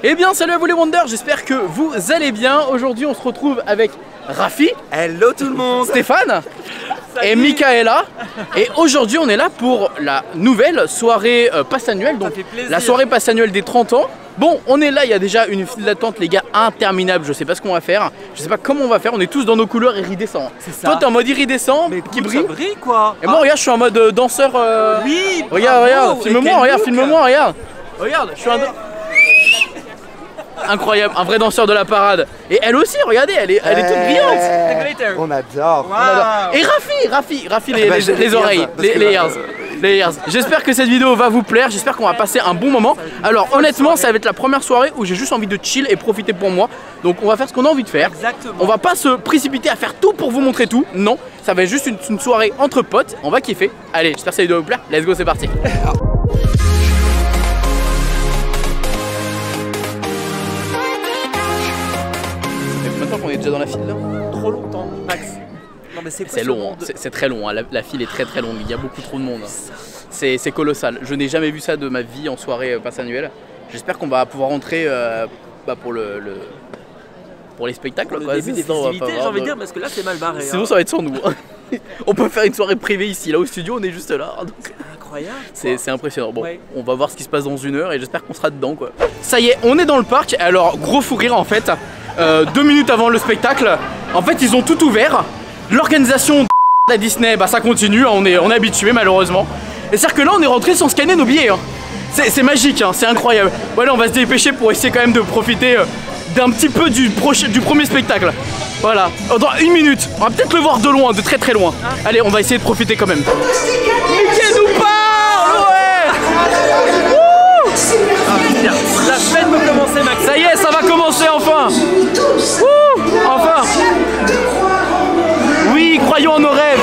Eh bien salut à vous les Wonders, j'espère que vous allez bien. Aujourd'hui on se retrouve avec Rafi. Hello tout le monde. Stéphane. Et Michaela. Et aujourd'hui on est là pour la nouvelle soirée passe annuelle. Donc la soirée passe annuelle des 30 ans. Bon, on est là, il y a déjà une file d'attente les gars interminable. Je sais pas ce qu'on va faire, je sais pas comment on va faire. On est tous dans nos couleurs iridescents. C'est ça. Toi t'es en mode iridescent qui brille. Ça brille quoi. Et moi regarde, je suis en mode danseur. Oui. Regarde, filme-moi, regarde, filme-moi, regarde. Regarde, je suis un incroyable, un vrai danseur de la parade. Et elle aussi, regardez, elle est toute brillante. On adore. Et Rafi les oreilles, les ears. J'espère que cette vidéo va vous plaire, j'espère qu'on va passer un bon moment. Alors honnêtement, ça va être la première soirée où j'ai juste envie de chill et profiter pour moi. Donc on va faire ce qu'on a envie de faire. Exactement. On va pas se précipiter à faire tout pour vous montrer tout. Non, ça va être juste une soirée entre potes. On va kiffer. Allez, j'espère que cette vidéo va vous plaire. Let's go, c'est parti. Maintenant qu'on est déjà dans la file là. Trop longtemps, Max. Non mais c'est long, hein. C'est très long, hein. La file est très longue, il y a beaucoup trop de monde. C'est colossal, je n'ai jamais vu ça de ma vie en soirée passe annuelle. J'espère qu'on va pouvoir rentrer pour les spectacles. Le début des festivités, j'ai envie de dire, parce que là c'est mal barré. Sinon ça va être sans nous. On peut faire une soirée privée ici, là au studio on est juste là. Incroyable. C'est impressionnant. Bon, on va voir ce qui se passe dans 1 heure et j'espère qu'on sera dedans quoi. Ça y est, on est dans le parc. Alors gros fou rire en fait. 2 minutes avant le spectacle, en fait ils ont tout ouvert. L'organisation de la Disney, bah ça continue, hein, on est habitué malheureusement. Et c'est-à-dire que là on est rentré sans scanner nos billets. Hein. C'est magique, hein, c'est incroyable. Voilà, on va se dépêcher pour essayer quand même de profiter d'un petit peu du premier spectacle. Voilà, dans 1 minute, on va peut-être le voir de loin, de très loin. Allez, on va essayer de profiter quand même. Mickey nous parle, ouais. La fête peut commencer, Max. Ça y est, ça va commencer enfin. Enfin. Oui, croyons en nos rêves.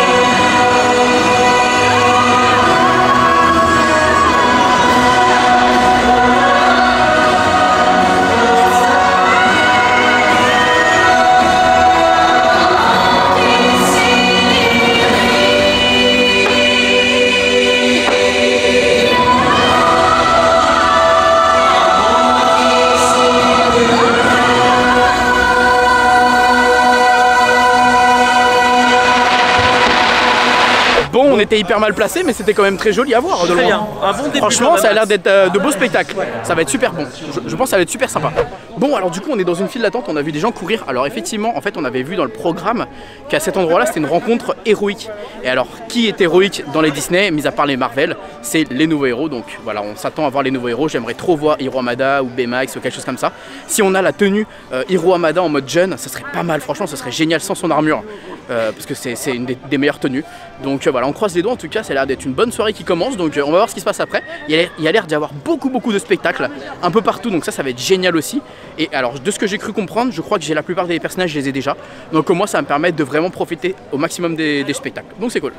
Bon, on était hyper mal placé, mais c'était quand même très joli à voir. De loin. Bien, un bon début. Franchement, ça a l'air d'être de beaux spectacles. Ça va être super bon. Je pense que ça va être super sympa. Bon, alors du coup, on est dans une file d'attente. On a vu des gens courir. Alors effectivement, en fait, on avait vu dans le programme qu'à cet endroit-là, c'était une rencontre héroïque. Et alors, qui est héroïque dans les Disney, mis à part les Marvel, c'est les nouveaux héros. Donc voilà, on s'attend à voir les nouveaux héros. J'aimerais trop voir Hiro Hamada ou Baymax ou quelque chose comme ça. Si on a la tenue Hiro Hamada en mode jeune, ça serait pas mal. Franchement, ça serait génial sans son armure. Parce que c'est une des meilleures tenues. Donc voilà, on croise les doigts. En tout cas, ça a l'air d'être une bonne soirée qui commence. Donc on va voir ce qui se passe après. Il y a l'air d'y avoir beaucoup de spectacles un peu partout. Donc ça va être génial aussi. Et alors, de ce que j'ai cru comprendre, je crois que j'ai la plupart des personnages, je les ai déjà. Donc moi, ça va me permettre de vraiment profiter au maximum des spectacles. Donc c'est cool.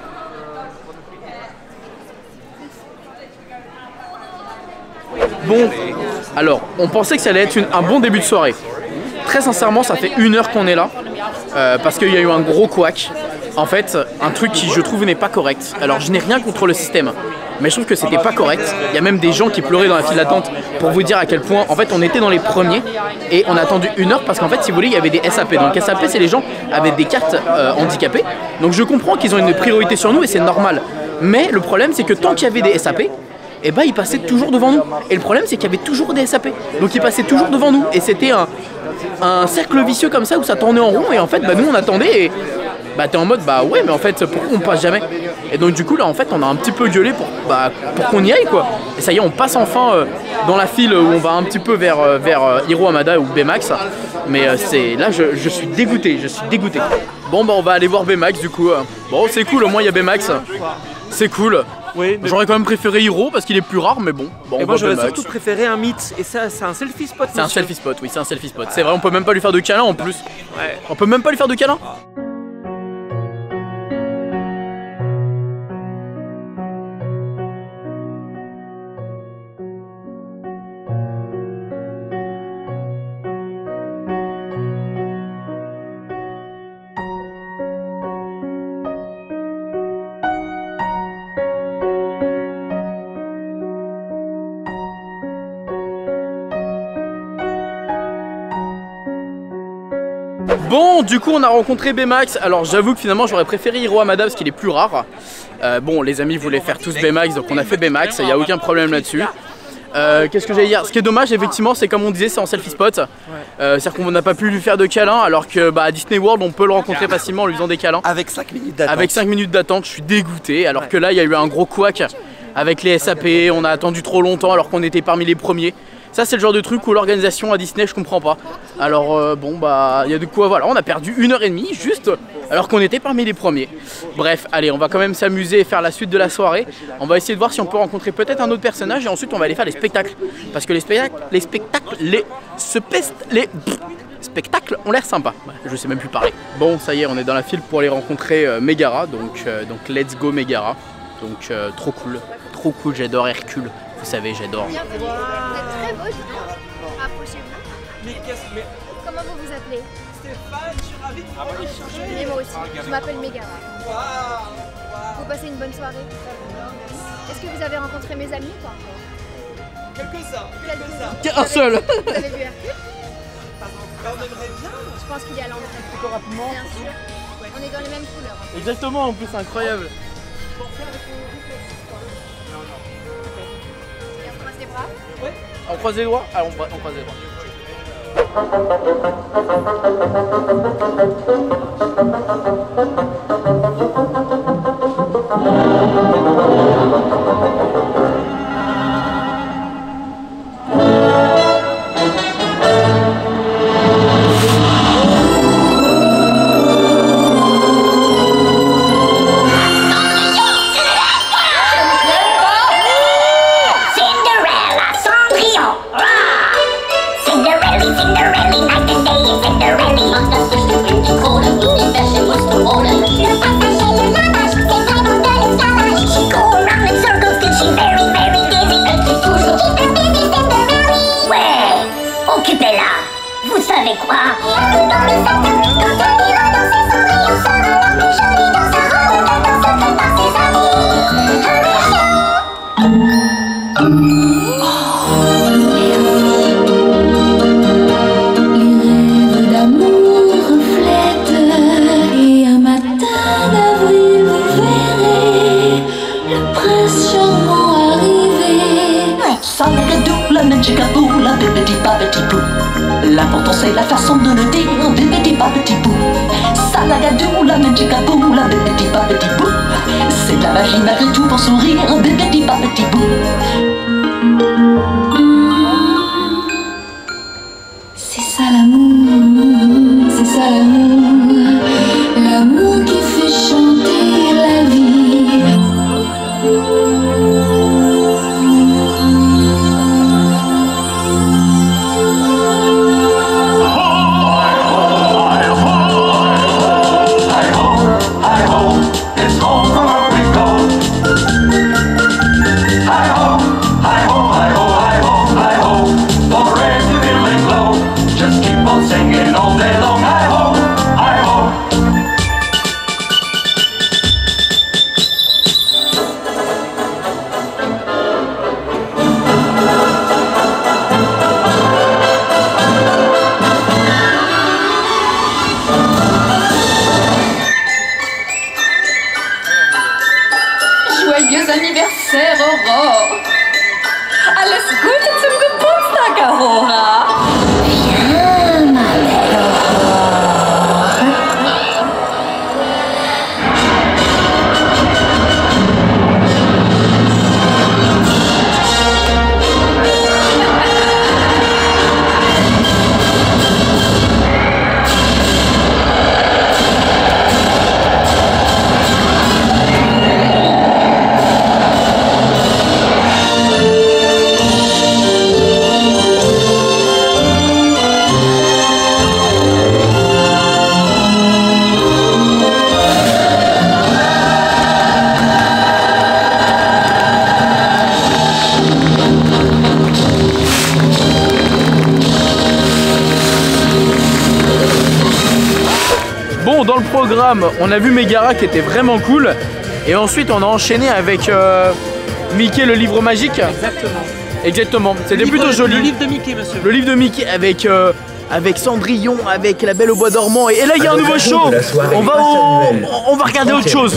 Bon, alors, on pensait que ça allait être un bon début de soirée. Très sincèrement, ça fait 1 heure qu'on est là. Parce qu'il y a eu un gros couac. En fait, un truc qui je trouve n'est pas correct. Alors je n'ai rien contre le système, mais je trouve que c'était pas correct. Il y a même des gens qui pleuraient dans la file d'attente pour vous dire à quel point en fait on était dans les premiers et on a attendu 1 heure parce qu'en fait si vous voulez il y avait des SAP. Donc SAP c'est les gens avec des cartes handicapées. Donc je comprends qu'ils ont une priorité sur nous et c'est normal. Mais le problème c'est que tant qu'il y avait des SAP, et bah ils passaient toujours devant nous. Et le problème c'est qu'il y avait toujours des SAP. Donc ils passaient toujours devant nous et c'était un cercle vicieux comme ça où ça tournait en rond et en fait bah nous on attendait et bah t'es en mode bah ouais mais en fait pourquoi on passe jamais. Et donc du coup là en fait on a un petit peu gueulé pour qu'on y aille quoi. Et ça y est on passe enfin dans la file où on va un petit peu vers Hiro Hamada ou Baymax. Mais là je suis dégoûté, Bon bah on va aller voir Baymax du coup. Bon c'est cool, au moins il y a Baymax. C'est cool. Oui, j'aurais quand même préféré Hiro parce qu'il est plus rare, mais bon. Et moi j'aurais surtout préféré un mythe. Et ça, c'est un selfie spot. C'est un selfie spot, oui, c'est un selfie spot. C'est vrai, on peut même pas lui faire de câlin en plus. Ouais. On peut même pas lui faire de câlin. Bon, du coup, on a rencontré Baymax. Alors, j'avoue que finalement, j'aurais préféré Hiro Hamada parce qu'il est plus rare. Bon, les amis voulaient faire tous Baymax, donc on a fait Baymax, il n'y a aucun problème là-dessus. Qu'est-ce que j'allais dire? Ce qui est dommage, effectivement, c'est comme on disait, c'est en selfie spot. C'est-à-dire qu'on n'a pas pu lui faire de câlin, alors que à Disney World, on peut le rencontrer facilement en lui faisant des câlins. Avec 5 minutes d'attente. Avec 5 minutes d'attente, je suis dégoûté. Alors que là, il y a eu un gros couac avec les SAP, on a attendu trop longtemps alors qu'on était parmi les premiers. Ça, c'est le genre de truc où l'organisation à Disney, je comprends pas. Alors bon, il y a de quoi, voilà, on a perdu 1h30 juste alors qu'on était parmi les premiers. Bref, allez, on va quand même s'amuser et faire la suite de la soirée. On va essayer de voir si on peut rencontrer peut-être un autre personnage et ensuite on va aller faire les spectacles. Parce que les spectacles ont l'air sympas. Je sais même plus parler. Bon, ça y est, on est dans la file pour aller rencontrer Megara, donc let's go Megara. Donc trop cool, j'adore Hercule. Vous savez, j'adore. Vous êtes très beau, approchez-vous. Mais Comment vous vous appelez? Stéphane, je suis ravi de vous échanger. Et moi aussi, je m'appelle Megara. Vous passez une bonne soirée. Est-ce que vous avez rencontré mes amis ou pas encore? Quelques-uns. Un seul. Vous avez vu Hercule? On aimerait bien. Je pense qu'il est à l'entrée. Rapidement. Bien sûr. On est dans les mêmes couleurs. Exactement, en plus, incroyable. Et on croise les bras. On croise les doigts? Alors on croise les doigts. Vous savez quoi? L'important c'est la façon de le dire, bébé pas petit bout. Salagadou, la magicabou, la bébé pas petit bout. C'est de la magie malgré tout pour sourire, bébé pas petit bout. C'est ça l'amour, c'est ça l'amour. L'amour qui fait chanter la vie. Joyeux anniversaire, Aurore! Alles Gute zum Geburtstag, Aurora! Viens, ma belle Aurore. Bon, dans le programme, on a vu Megara qui était vraiment cool. Et ensuite, on a enchaîné avec Mickey, le livre magique. Exactement. Exactement, c'était plutôt joli. Le livre de Mickey, monsieur. Le livre de Mickey avec avec Cendrillon, avec La Belle au Bois dormant. Et là, il y a un nouveau show. On va regarder autre chose.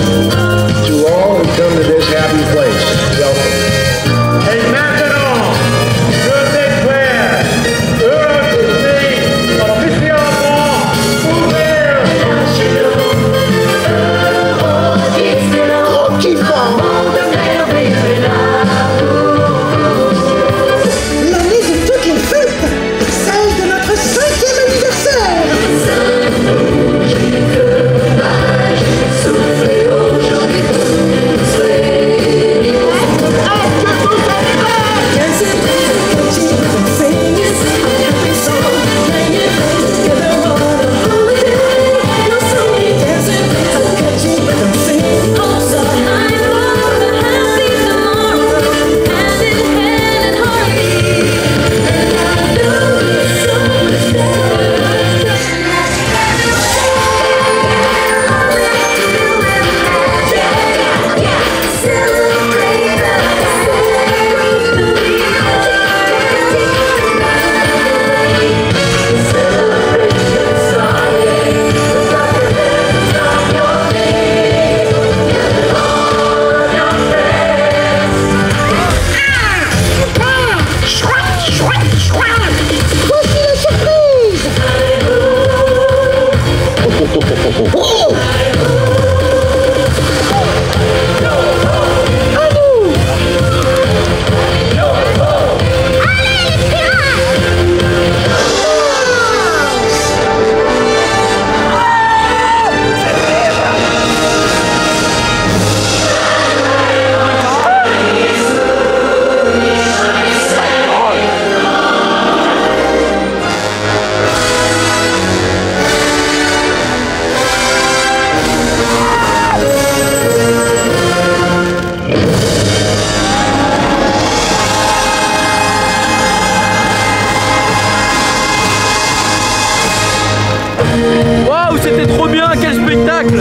Waouh, c'était trop bien, quel spectacle,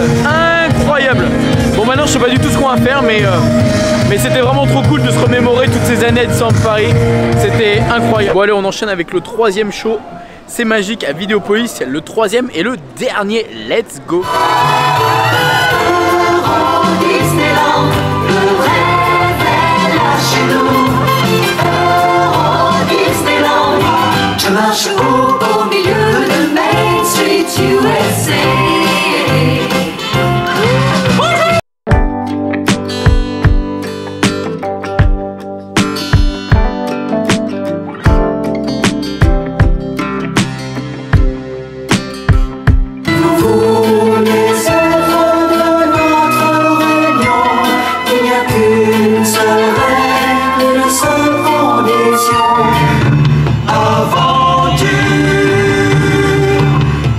incroyable. Bon, maintenant je sais pas du tout ce qu'on va faire, mais c'était vraiment trop cool de se remémorer toutes ces années de Disneyland Paris. C'était incroyable. Bon allez, on enchaîne avec le troisième show. C'est magique à Vidéopolis, le troisième et le dernier. Let's go. Disneyland, le rêve est là chez nous. Disneyland, je marche au milieu de Main Street USA.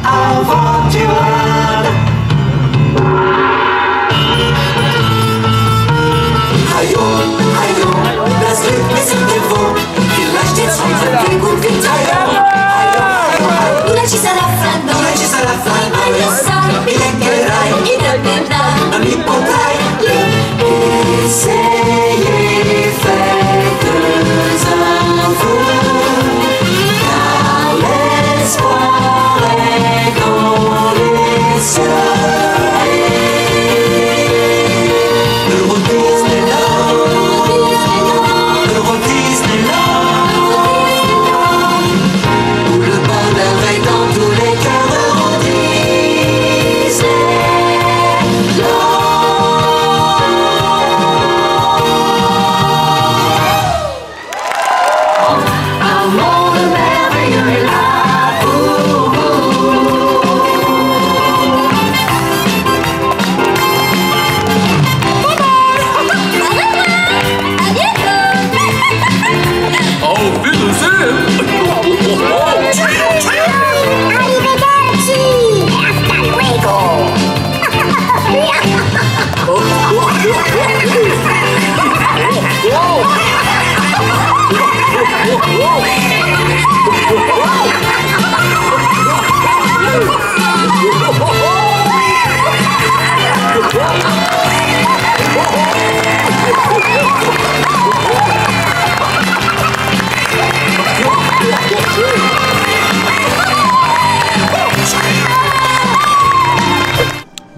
Aventure,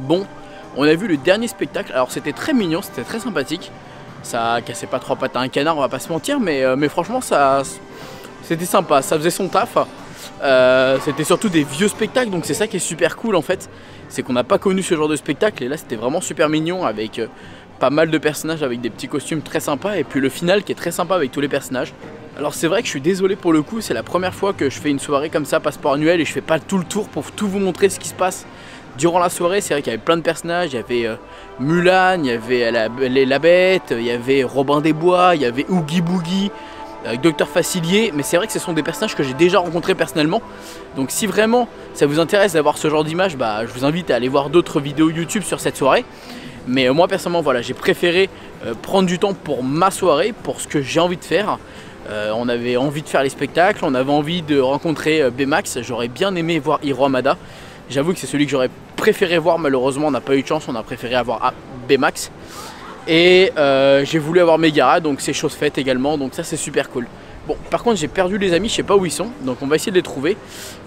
Bon, on a vu le dernier spectacle, alors c'était très mignon, c'était très sympathique. Ça cassait pas trois pattes à un canard, on va pas se mentir, mais franchement c'était sympa, ça faisait son taf. C'était surtout des vieux spectacles, donc c'est ça qui est super cool en fait. C'est qu'on n'a pas connu ce genre de spectacle et là c'était vraiment super mignon avec pas mal de personnages avec des petits costumes très sympas et puis le final qui est très sympa avec tous les personnages. Alors c'est vrai que je suis désolé pour le coup, c'est la première fois que je fais une soirée comme ça, passeport annuel, et je fais pas tout le tour pour tout vous montrer ce qui se passe durant la soirée. C'est vrai qu'il y avait plein de personnages, il y avait Mulan, il y avait la Bête, il y avait Robin des Bois, il y avait Oogie Boogie, Docteur Facilier, mais c'est vrai que ce sont des personnages que j'ai déjà rencontrés personnellement. Donc si vraiment ça vous intéresse d'avoir ce genre d'image, bah, je vous invite à aller voir d'autres vidéos YouTube sur cette soirée. Mais moi personnellement voilà, j'ai préféré prendre du temps pour ma soirée, pour ce que j'ai envie de faire. On avait envie de faire les spectacles, on avait envie de rencontrer Baymax. J'aurais bien aimé voir Hiro Hamada. J'avoue que c'est celui que j'aurais préféré voir, malheureusement on n'a pas eu de chance, on a préféré avoir Baymax. Et j'ai voulu avoir Megara, donc c'est chose faite également, donc ça c'est super cool. Bon, par contre j'ai perdu les amis, je sais pas où ils sont, donc on va essayer de les trouver.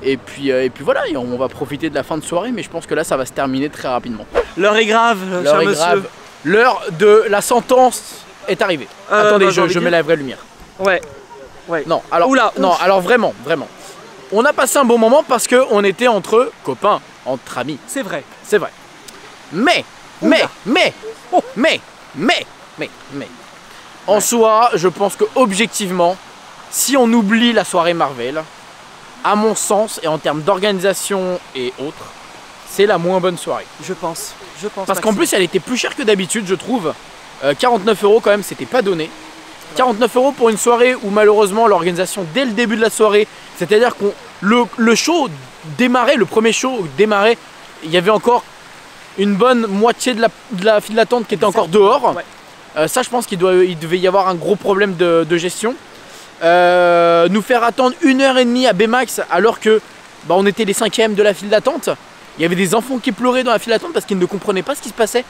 Et puis voilà, on va profiter de la fin de soirée, mais je pense que là ça va se terminer très rapidement. L'heure est grave, cher monsieur. L'heure de la sentence est arrivée. Attendez, je mets la vraie lumière. Ouais. Non, alors, Oula, alors vraiment. On a passé un bon moment parce qu'on était entre copains, entre amis. C'est vrai. C'est vrai. Mais, en soi, je pense que objectivement, si on oublie la soirée Marvel, à mon sens, et en termes d'organisation et autres, c'est la moins bonne soirée. Je pense. Parce qu'en plus, elle était plus chère que d'habitude, je trouve. 49 € quand même, c'était pas donné. 49 € pour une soirée où malheureusement l'organisation dès le début de la soirée, c'est-à-dire que le show démarrait, le premier show démarrait, il y avait encore une bonne moitié de la file d'attente qui était encore dehors. Ouais. Ça je pense qu'il devait y avoir un gros problème de gestion. Nous faire attendre 1h30 à Baymax alors que on était les 5e de la file d'attente. Il y avait des enfants qui pleuraient dans la file d'attente parce qu'ils ne comprenaient pas ce qui se passait.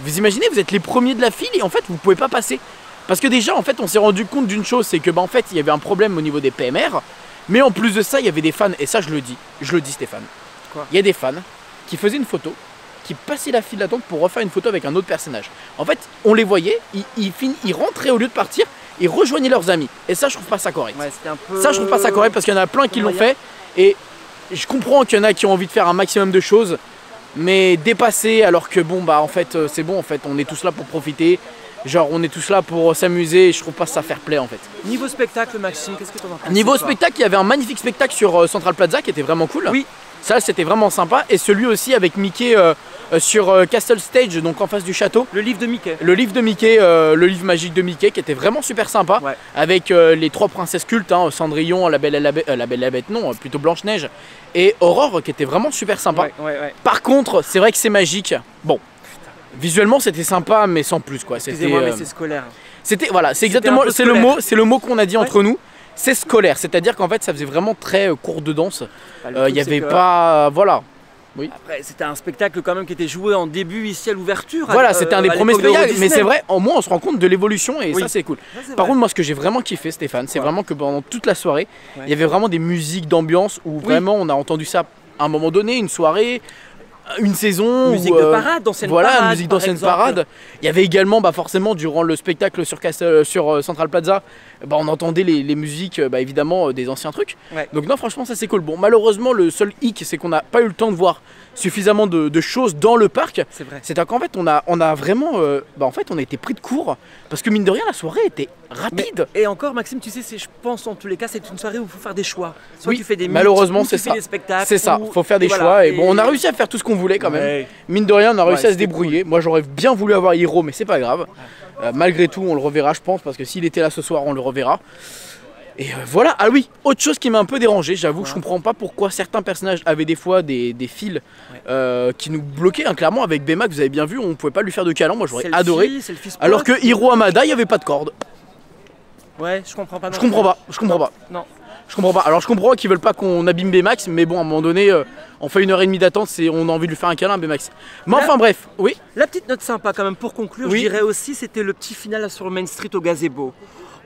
Vous imaginez, vous êtes les premiers de la file et en fait vous ne pouvez pas passer. Parce que déjà en fait on s'est rendu compte d'une chose, c'est que en fait il y avait un problème au niveau des PMR. Mais en plus de ça il y avait des fans, et ça je le dis Stéphane. Quoi ? Il y a des fans qui faisaient une photo, qui passaient la file d'attente pour refaire une photo avec un autre personnage. En fait on les voyait, ils rentraient au lieu de partir, ils rejoignaient leurs amis. Et ça je trouve pas ça correct. Ouais, un peu... Ça je trouve pas ça correct parce qu'il y en a plein qui l'ont fait. Et je comprends qu'il y en a qui ont envie de faire un maximum de choses, mais dépasser alors que en fait c'est bon, en fait on est tous là pour profiter. Genre on est tous là pour s'amuser et je trouve pas ça fair play en fait. Niveau spectacle Maxime, qu'est-ce que t'en penses? Niveau spectacle, il y avait un magnifique spectacle sur Central Plaza qui était vraiment cool. Oui. Ça c'était vraiment sympa, et celui aussi avec Mickey sur Castle Stage, donc en face du château. Le livre de Mickey. Le livre de Mickey, le livre magique de Mickey qui était vraiment super sympa. Ouais. Avec les 3 princesses cultes, hein, Cendrillon, la Belle et la Bête non, plutôt Blanche-Neige et Aurore, qui était vraiment super sympa. Ouais. Par contre, c'est vrai que c'est magique. Bon. Visuellement c'était sympa mais sans plus quoi. Excusez-moi mais c'est scolaire. C'était voilà, c'est exactement c'est le mot qu'on a dit entre nous. C'est scolaire, c'est-à-dire qu'en fait ça faisait vraiment très cours de danse. Il y avait pas voilà. Oui. Après c'était un spectacle quand même qui était joué en début ici à l'ouverture. Voilà, c'était un des premiers spectacles, mais c'est vrai, au moins on se rend compte de l'évolution et ça c'est cool. Par contre moi ce que j'ai vraiment kiffé Stéphane, c'est vraiment que pendant toute la soirée, il y avait vraiment des musiques d'ambiance où vraiment on a entendu ça à un moment donné, une soirée, une saison, musique de parade, d'ancienne parade, musique d'ancienne parade. Il y avait également forcément durant le spectacle sur Central Plaza, on entendait les musiques évidemment des anciens trucs. Ouais. Donc non franchement ça c'est cool. Bon malheureusement le seul hic c'est qu'on n'a pas eu le temps de voir suffisamment de choses dans le parc. C'est vrai. C'est qu'en fait on a vraiment en fait on a été pris de court parce que mine de rien la soirée était rapide. Et encore Maxime tu sais je pense en tous les cas c'est une soirée où il faut faire des choix. Soit tu fais des malheureusement c'est ça. C'est ça, faut faire des choix et bon on a réussi à faire tout ce qu'on voulait quand même. Mine de rien on a réussi à se débrouiller. Cool. Moi j'aurais bien voulu avoir Hiro mais c'est pas grave. Malgré tout on le reverra je pense parce que s'il était là ce soir on le reverra. Et voilà, ah oui, autre chose qui m'a un peu dérangé, j'avoue que je comprends pas pourquoi certains personnages avaient des fois des fils qui nous bloquaient, hein, clairement avec Baymax vous avez bien vu, on pouvait pas lui faire de câlin, moi j'aurais adoré. Alors que Hiro Hamada il n'y avait pas de corde. Ouais, je comprends pas. Je comprends pas. Non. Je comprends pas. Alors je comprends qu'ils veulent pas qu'on abîme Baymax, mais bon à un moment donné, on fait 1h30 d'attente, on a envie de lui faire un câlin Baymax. Mais enfin bref, oui. La petite note sympa quand même pour conclure, je dirais aussi, c'était le petit final sur Main Street au gazebo.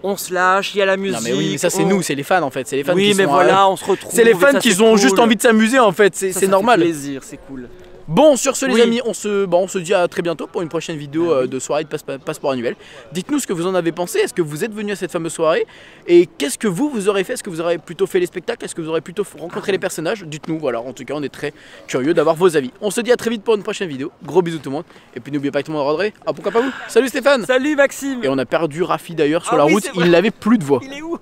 On se lâche, il y a la musique. Non mais oui, mais ça c'est nous, c'est les fans en fait, c'est les fans qui mais sont, voilà, on se retrouve. C'est les fans qui ont juste envie de s'amuser en fait, c'est normal. C'est plaisir, c'est cool. Bon, sur ce les Oui. amis, on se dit à très bientôt pour une prochaine vidéo de soirée de passeport annuel. Dites-nous ce que vous en avez pensé, est-ce que vous êtes venu à cette fameuse soirée et qu'est-ce que vous aurez fait, est-ce que vous aurez plutôt fait les spectacles, est-ce que vous aurez plutôt rencontré les personnages? Dites-nous, voilà, en tout cas on est très curieux d'avoir vos avis. On se dit à très vite pour une prochaine vidéo, gros bisous tout le monde et puis n'oubliez pas que tout le monde rendrait. Ah pourquoi pas vous? Salut Stéphane. Salut Maxime. Et on a perdu Rafi d'ailleurs sur Ah la oui, route, c'est vrai. il n'avait plus de voix. Il est où?